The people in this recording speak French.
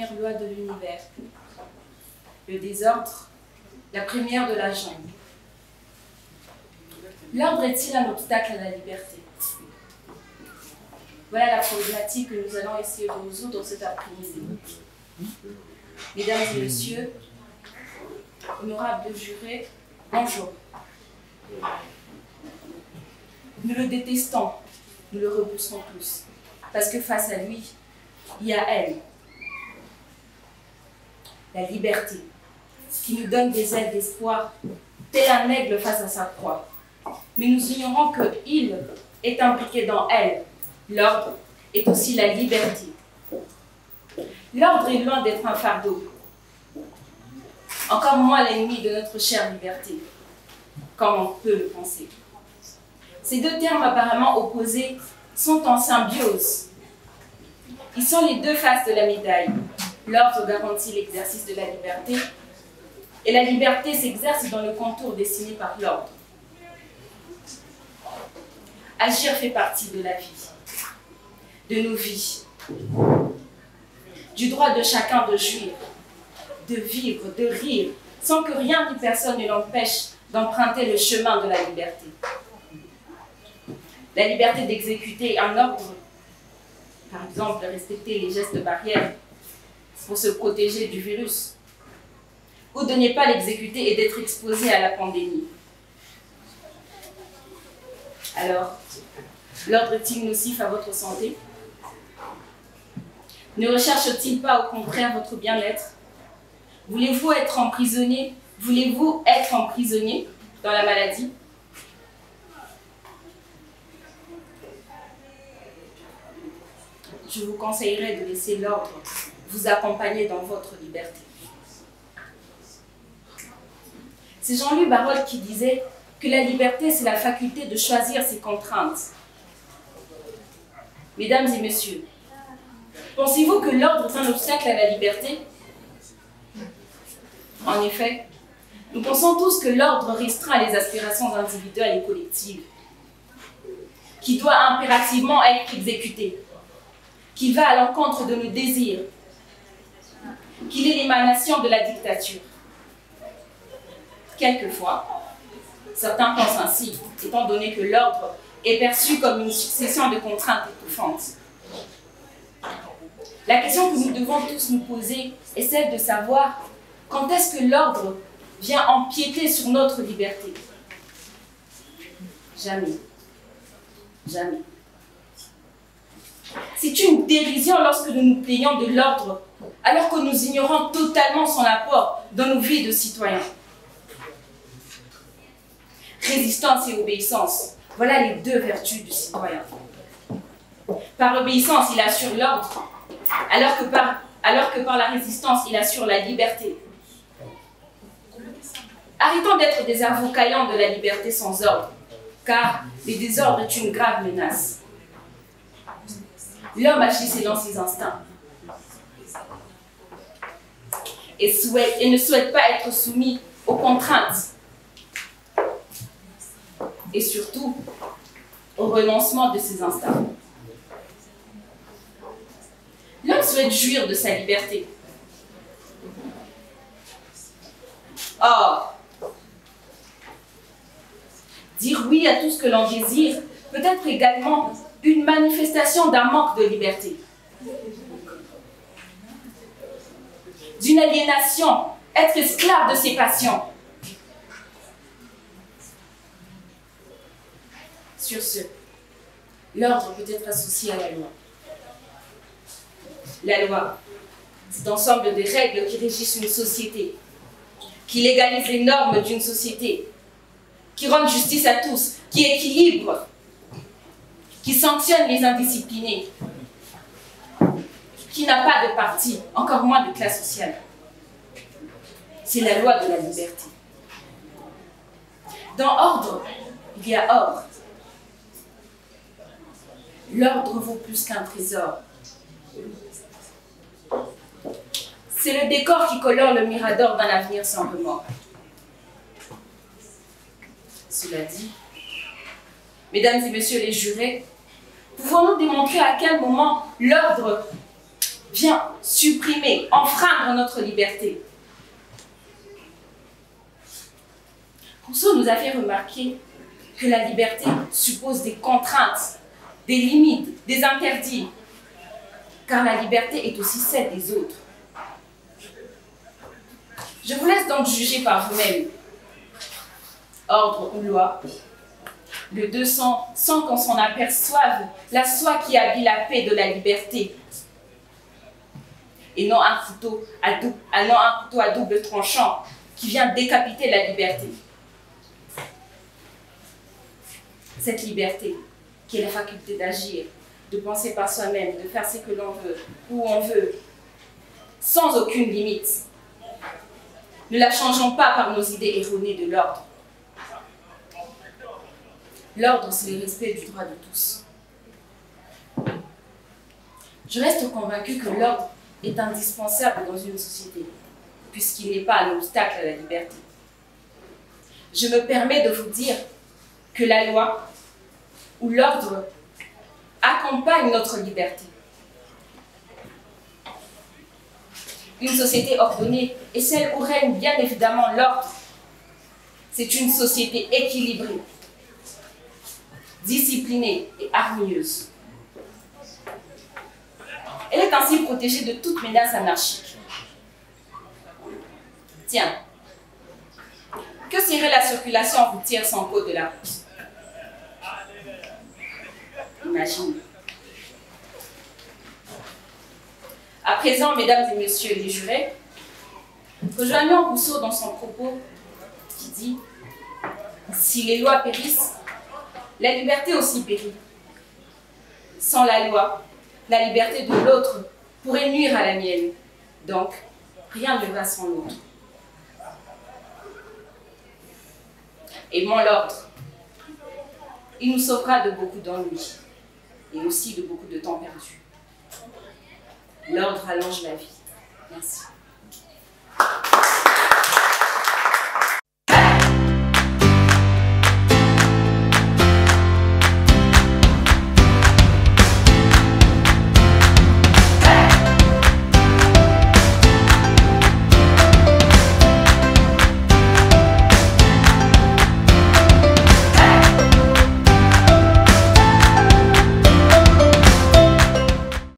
première loi de l'univers. Le désordre, la première de la jungle. L'ordre est-il un obstacle à la liberté? Voilà la problématique que nous allons essayer de résoudre cet après-midi. Mesdames et messieurs, honorables jurés, bonjour. Nous le détestons, nous le repoussons tous, parce que face à lui, il y a elle, la liberté, qui nous donne des ailes d'espoir, tel un aigle face à sa proie. Mais nous ignorons qu'il est impliqué dans elle. L'ordre est aussi la liberté. L'ordre est loin d'être un fardeau, encore moins l'ennemi de notre chère liberté, comme on peut le penser. Ces deux termes apparemment opposés sont en symbiose. Ils sont les deux faces de la médaille. L'ordre garantit l'exercice de la liberté et la liberté s'exerce dans le contour dessiné par l'ordre. Agir fait partie de la vie, de nos vies, du droit de chacun de jouir, de vivre, de rire, sans que rien ni personne ne l'empêche d'emprunter le chemin de la liberté. La liberté d'exécuter un ordre, par exemple respecter les gestes barrières pour se protéger du virus, ou de ne pas l'exécuter et d'être exposé à la pandémie. Alors, l'ordre est-il nocif à votre santé? Ne recherche-t-il pas au contraire votre bien-être? Voulez-vous être emprisonné? Voulez-vous être emprisonné dans la maladie? Je vous conseillerais de laisser l'ordre vous accompagner dans votre liberté. C'est Jean-Louis Barrault qui disait que la liberté, c'est la faculté de choisir ses contraintes. Mesdames et messieurs, pensez-vous que l'ordre est un obstacle à la liberté? En effet, nous pensons tous que l'ordre restreint les aspirations individuelles et collectives, qui doit impérativement être exécuté, qu'il va à l'encontre de nos désirs, qu'il est l'émanation de la dictature. Quelquefois, certains pensent ainsi, étant donné que l'ordre est perçu comme une succession de contraintes étouffantes. La question que nous devons tous nous poser est celle de savoir quand est-ce que l'ordre vient empiéter sur notre liberté? Jamais. Jamais. C'est une dérision lorsque nous nous plaignons de l'ordre, alors que nous ignorons totalement son apport dans nos vies de citoyens. Résistance et obéissance, voilà les deux vertus du citoyen. Par obéissance, il assure l'ordre, alors que par la résistance, il assure la liberté. Arrêtons d'être des avocats de la liberté sans ordre, car le désordre est une grave menace. L'homme agit selon ses instincts et ne souhaite pas être soumis aux contraintes et surtout au renoncement de ses instincts. L'homme souhaite jouir de sa liberté. Or, dire oui à tout ce que l'on désire peut être également une manifestation d'un manque de liberté, d'une aliénation, être esclave de ses passions. Sur ce, l'ordre peut être associé à la loi. La loi, c'est l'ensemble des règles qui régissent une société, qui légalise les normes d'une société, qui rendent justice à tous, qui équilibre, qui sanctionne les indisciplinés, qui n'a pas de parti, encore moins de classe sociale. C'est la loi de la liberté. Dans ordre, il y a ordre. L'ordre vaut plus qu'un trésor. C'est le décor qui colore le mirador d'un avenir sans remords. Cela dit, mesdames et messieurs les jurés, pouvons-nous démontrer à quel moment l'ordre vient supprimer, enfreindre notre liberté. Rousseau nous a fait remarquer que la liberté suppose des contraintes, des limites, des interdits, car la liberté est aussi celle des autres. Je vous laisse donc juger par vous-même. Ordre ou loi, le 200 sans qu'on s'en aperçoive, la soie qui habille la paix de la liberté, et non un couteau à double tranchant qui vient décapiter la liberté. Cette liberté, qui est la faculté d'agir, de penser par soi-même, de faire ce que l'on veut, où on veut, sans aucune limite. Ne la changeons pas par nos idées erronées de l'ordre. L'ordre, c'est le respect du droit de tous. Je reste convaincue que l'ordre est indispensable dans une société, puisqu'il n'est pas un obstacle à la liberté. Je me permets de vous dire que la loi ou l'ordre accompagne notre liberté. Une société ordonnée est celle où règne bien évidemment l'ordre. C'est une société équilibrée, disciplinée et harmonieuse. Elle est ainsi protégée de toute menace anarchique. Tiens, que serait la circulation routière sans code de la route? Imagine. À présent, mesdames et messieurs les jurés, rejoignons Rousseau dans son propos qui dit « Si les lois périssent, la liberté aussi périt. Sans la loi, la liberté de l'autre pourrait nuire à la mienne. Donc, rien ne va sans l'autre. Aimons l'ordre. Il nous sauvera de beaucoup d'ennuis et aussi de beaucoup de temps perdu. L'ordre allonge la vie. Merci.